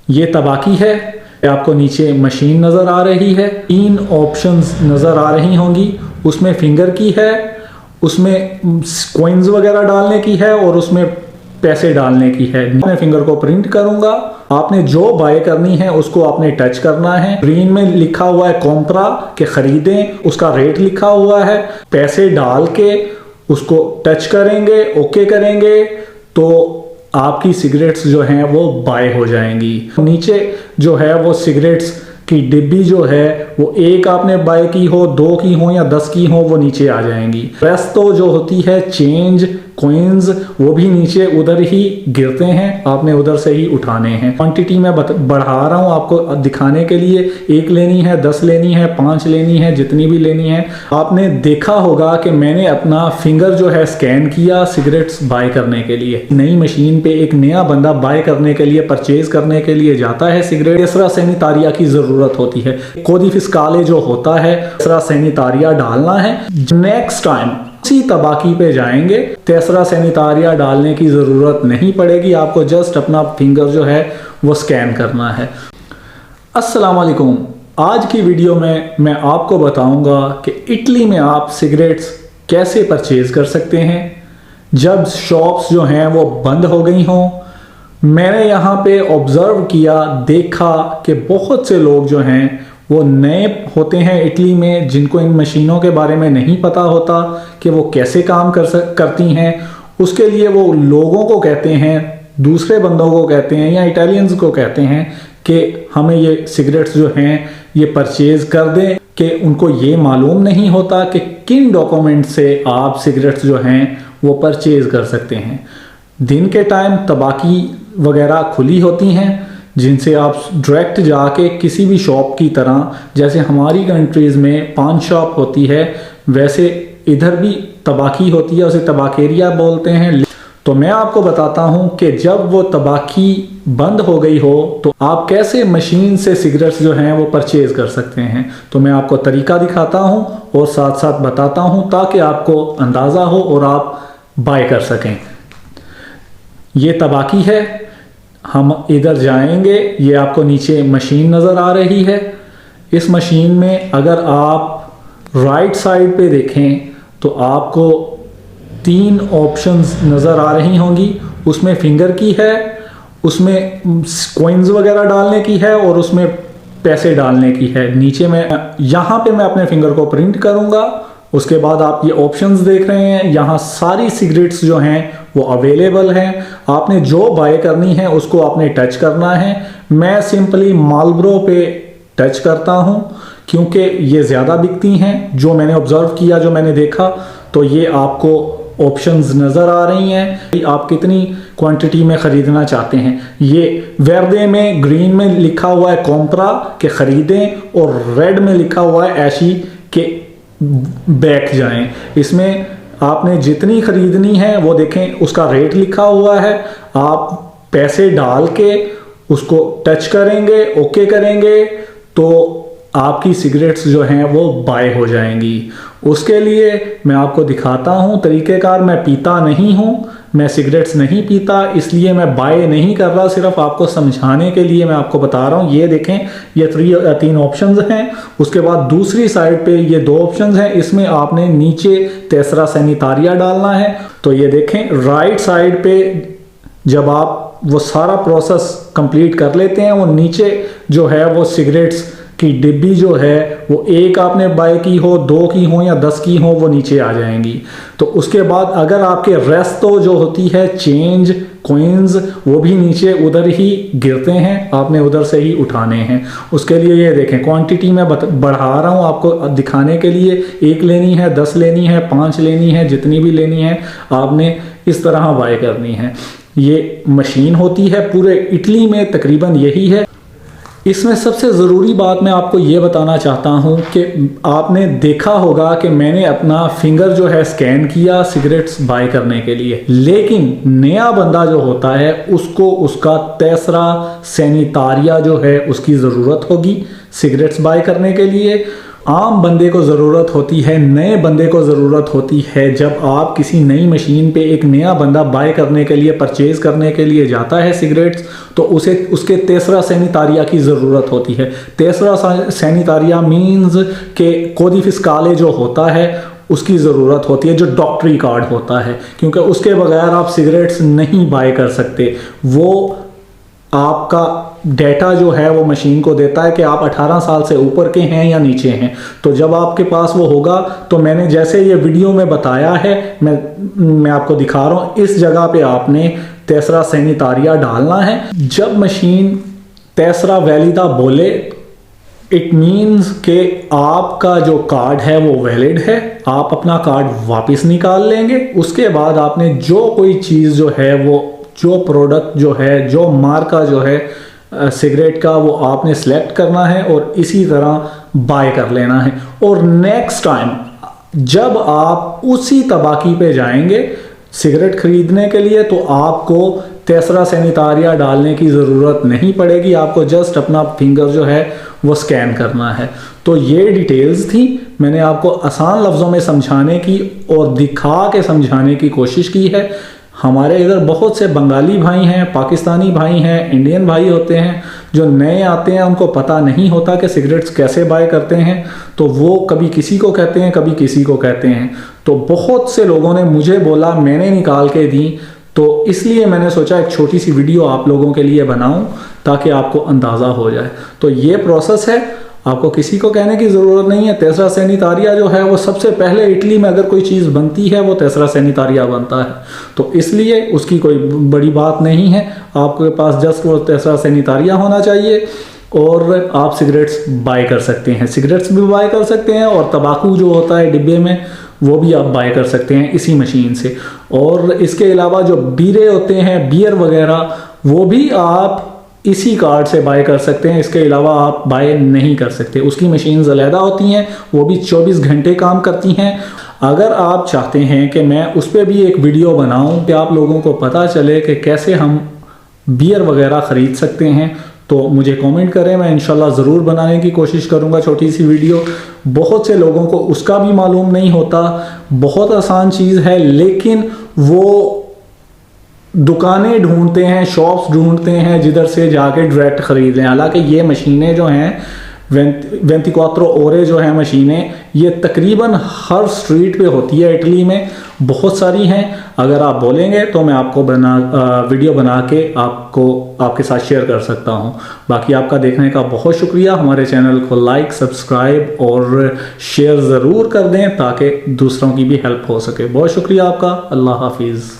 ये तबाकी है। आपको नीचे मशीन नज़र आ रही है, 3 ऑप्शंस नज़र आ रही होंगी। उसमें फिंगर की है, उसमें कॉइन्स वगैरह डालने की है और उसमें पैसे डालने की है। मैं फिंगर को प्रिंट करूंगा। आपने जो बाय करनी है उसको आपने टच करना है। ग्रीन में लिखा हुआ है कॉन्ट्रा के खरीदें, उसका रेट लिखा हुआ है। पैसे डाल के उसको टच करेंगे, ओके करेंगे तो आपकी सिगरेट्स जो हैं वो बाय हो जाएंगी। नीचे जो है वो सिगरेट्स की डिब्बी जो है वो एक आपने बाय की हो, 2 की हो या 10 की हो, वो नीचे आ जाएंगी। रेस्ट तो जो होती है चेंज कॉइन्स वो भी नीचे उधर ही गिरते हैं, आपने उधर से ही उठाने हैं। क्वांटिटी मैं बढ़ा रहा हूँ आपको दिखाने के लिए। 1 लेनी है, 10 लेनी है, 5 लेनी है, जितनी भी लेनी है। आपने देखा होगा कि मैंने अपना फिंगर जो है स्कैन किया सिगरेट्स बाय करने के लिए। नई मशीन पे एक नया बंदा बाय करने के लिए, परचेज करने के लिए जाता है सिगरेट, तीसरा सैनिटारिया की जरूरत होती है। कोडी फिस्काले जो होता है, तीसरा सैनिटारिया डालना है। नेक्स्ट टाइम उसी तबाकी पे जाएंगे, तीसरा सैनिटारिया डालने की ज़रूरत नहीं पड़ेगी। आपको जस्ट अपना फिंगर जो है वो स्कैन करना है। अस्सलाम वालेकुम। आज की वीडियो में मैं आपको बताऊंगा कि इटली में आप सिगरेट्स कैसे परचेज कर सकते हैं जब शॉप्स जो हैं वो बंद हो गई हों। मैंने यहाँ पे ऑब्ज़र्व किया, देखा कि बहुत से लोग जो हैं वो नए होते हैं इटली में, जिनको इन मशीनों के बारे में नहीं पता होता कि वो कैसे काम करती हैं। उसके लिए वो लोगों को कहते हैं, दूसरे बंदों को कहते हैं या इटालियंस को कहते हैं कि हमें ये सिगरेट्स जो हैं ये परचेज कर दें, कि उनको ये मालूम नहीं होता कि किन डॉक्यूमेंट से आप सिगरेट्स जो हैं वो परचेज कर सकते हैं। दिन के टाइम तबाकी वगैरह खुली होती हैं जिनसे आप डायरेक्ट जाके किसी भी शॉप की तरह, जैसे हमारी कंट्रीज़ में पान शॉप होती है वैसे इधर भी तबाकी होती है, उसे तबाकेरिया बोलते हैं। तो मैं आपको बताता हूं कि जब वो तबाकी बंद हो गई हो तो आप कैसे मशीन से सिगरेट्स जो हैं वो परचेज कर सकते हैं। तो मैं आपको तरीका दिखाता हूं और साथ साथ बताता हूं ताकि आपको अंदाज़ा हो और आप बाय कर सकें। ये तबाकी है, हम इधर जाएंगे। ये आपको नीचे मशीन नज़र आ रही है। इस मशीन में अगर आप राइट साइड पे देखें तो आपको 3 ऑप्शंस नज़र आ रही होंगी। उसमें फिंगर की है, उसमें कॉइन्स वगैरह डालने की है और उसमें पैसे डालने की है। नीचे में यहाँ पे मैं अपने फिंगर को प्रिंट करूँगा। उसके बाद आप ये ऑप्शंस देख रहे हैं, यहाँ सारी सिगरेट्स जो हैं वो अवेलेबल हैं। आपने जो बाय करनी है उसको आपने टच करना है। मैं सिंपली मार्लबोरो पे टच करता हूँ क्योंकि ये ज़्यादा बिकती हैं। जो मैंने ऑब्जर्व किया, जो मैंने देखा, तो ये आपको ऑप्शंस नज़र आ रही हैं। आप कितनी क्वांटिटी में ख़रीदना चाहते हैं। ये वर्दे में ग्रीन में लिखा हुआ है कॉन्ट्रा के ख़रीदें और रेड में लिखा हुआ है ऐशी के बैक जाएं। इसमें आपने जितनी खरीदनी है वो देखें, उसका रेट लिखा हुआ है। आप पैसे डाल के उसको टच करेंगे, ओके करेंगे तो आपकी सिगरेट्स जो हैं वो बाय हो जाएंगी। उसके लिए मैं आपको दिखाता हूँ तरीक़ेकार। मैं पीता नहीं हूँ, मैं सिगरेट्स नहीं पीता, इसलिए मैं बाय नहीं कर रहा, सिर्फ आपको समझाने के लिए मैं आपको बता रहा हूँ। ये देखें, ये 3 ऑप्शंस हैं। उसके बाद दूसरी साइड पे ये 2 ऑप्शंस हैं। इसमें आपने नीचे तीसरा सैनिटारिया डालना है। तो ये देखें, राइट साइड पे जब आप वो सारा प्रोसेस कंप्लीट कर लेते हैं, वो नीचे जो है वो सिगरेट्स की डिब्बी जो है वो एक आपने बाय की हो, 2 की हो या 10 की हो, वो नीचे आ जाएंगी। तो उसके बाद अगर आपके रेस्ट तो जो होती है चेंज कॉइन्स वो भी नीचे उधर ही गिरते हैं, आपने उधर से ही उठाने हैं। उसके लिए ये देखें, क्वांटिटी मैं बढ़ा रहा हूँ आपको दिखाने के लिए। 1 लेनी है, 10 लेनी है, 5 लेनी है, जितनी भी लेनी है आपने इस तरह बाय करनी है। ये मशीन होती है पूरे इटली में, तकरीबन यही है। इसमें सबसे ज़रूरी बात मैं आपको ये बताना चाहता हूँ कि आपने देखा होगा कि मैंने अपना फिंगर जो है स्कैन किया सिगरेट्स बाय करने के लिए, लेकिन नया बंदा जो होता है उसको उसका तीसरा सैनिटारिया जो है उसकी ज़रूरत होगी सिगरेट्स बाय करने के लिए। आम बंदे को ज़रूरत होती है, नए बंदे को ज़रूरत होती है। जब आप किसी नई मशीन पे एक नया बंदा बाय करने के लिए, परचेज़ करने के लिए जाता है सिगरेट्स, तो उसे उसके तेसरा सैनिटारिया की ज़रूरत होती है। तेसरा सैनिटारिया मीन्स के कोडी फिस्काले जो होता है उसकी ज़रूरत होती है, जो डॉक्टरी कार्ड होता है, क्योंकि उसके बगैर आप सिगरेट्स नहीं बाय कर सकते। वो आपका डेटा जो है वो मशीन को देता है कि आप 18 साल से ऊपर के हैं या नीचे हैं। तो जब आपके पास वो होगा, तो मैंने जैसे ये वीडियो में बताया है, मैं आपको दिखा रहा हूँ, इस जगह पे आपने तेसरा सैनिटारिया डालना है। जब मशीन तेसरा वैलिदा बोले, इट मीन्स कि आपका जो कार्ड है वो वैलिड है, आप अपना कार्ड वापस निकाल लेंगे। उसके बाद आपने जो कोई चीज़ जो है वो, जो प्रोडक्ट जो है, जो मार्का जो है सिगरेट का, वो आपने सेलेक्ट करना है और इसी तरह बाय कर लेना है। और नेक्स्ट टाइम जब आप उसी तबाकी पे जाएंगे सिगरेट खरीदने के लिए, तो आपको तेसरा सैनिटारिया डालने की ज़रूरत नहीं पड़ेगी। आपको जस्ट अपना फिंगर जो है वो स्कैन करना है। तो ये डिटेल्स थी, मैंने आपको आसान लफ्ज़ों में समझाने की और दिखा के समझाने की कोशिश की है। हमारे इधर बहुत से बंगाली भाई हैं, पाकिस्तानी भाई हैं, इंडियन भाई होते हैं, जो नए आते हैं, उनको पता नहीं होता कि सिगरेट्स कैसे बाय करते हैं, तो वो कभी किसी को कहते हैं, कभी किसी को कहते हैं। तो बहुत से लोगों ने मुझे बोला, मैंने निकाल के दी, तो इसलिए मैंने सोचा एक छोटी सी वीडियो आप लोगों के लिए बनाऊं ताकि आपको अंदाज़ा हो जाए। तो ये प्रोसेस है, आपको किसी को कहने की ज़रूरत नहीं है। तेसरा सैनिटारिया जो है वो सबसे पहले इटली में अगर कोई चीज़ बनती है वो तेसरा सैनिटारिया बनता है, तो इसलिए उसकी कोई बड़ी बात नहीं है। आपके पास जस्ट वो तेसरा सैनिटारिया होना चाहिए और आप सिगरेट्स बाय कर सकते हैं। सिगरेट्स भी बाय कर सकते हैं और तंबाकू जो होता है डिब्बे में वो भी आप बाय कर सकते हैं इसी मशीन से। और इसके अलावा जो बीरे होते हैं, बियर वगैरह, वो भी आप इसी कार्ड से बाय कर सकते हैं। इसके अलावा आप बाय नहीं कर सकते, उसकी मशीन्स अलहदा होती हैं, वो भी 24 घंटे काम करती हैं। अगर आप चाहते हैं कि मैं उस पर भी एक वीडियो बनाऊं कि आप लोगों को पता चले कि कैसे हम बियर वगैरह ख़रीद सकते हैं, तो मुझे कमेंट करें, मैं इंशाल्लाह ज़रूर बनाने की कोशिश करूंगा छोटी सी वीडियो। बहुत से लोगों को उसका भी मालूम नहीं होता, बहुत आसान चीज़ है, लेकिन वो दुकानें ढूंढते हैं, शॉप्स ढूंढते हैं जिधर से जाके डायरेक्ट ख़रीद लें। हालांकि ये मशीनें जो हैं 24 ओरे जो हैं मशीनें, ये तकरीबन हर स्ट्रीट पे होती है इटली में, बहुत सारी हैं। अगर आप बोलेंगे तो मैं आपको वीडियो बना के आपको आपके साथ शेयर कर सकता हूं। बाकी आपका देखने का बहुत शुक्रिया। हमारे चैनल को लाइक, सब्सक्राइब और शेयर ज़रूर कर दें ताकि दूसरों की भी हेल्प हो सके। बहुत शुक्रिया आपका। अल्लाह हाफिज़।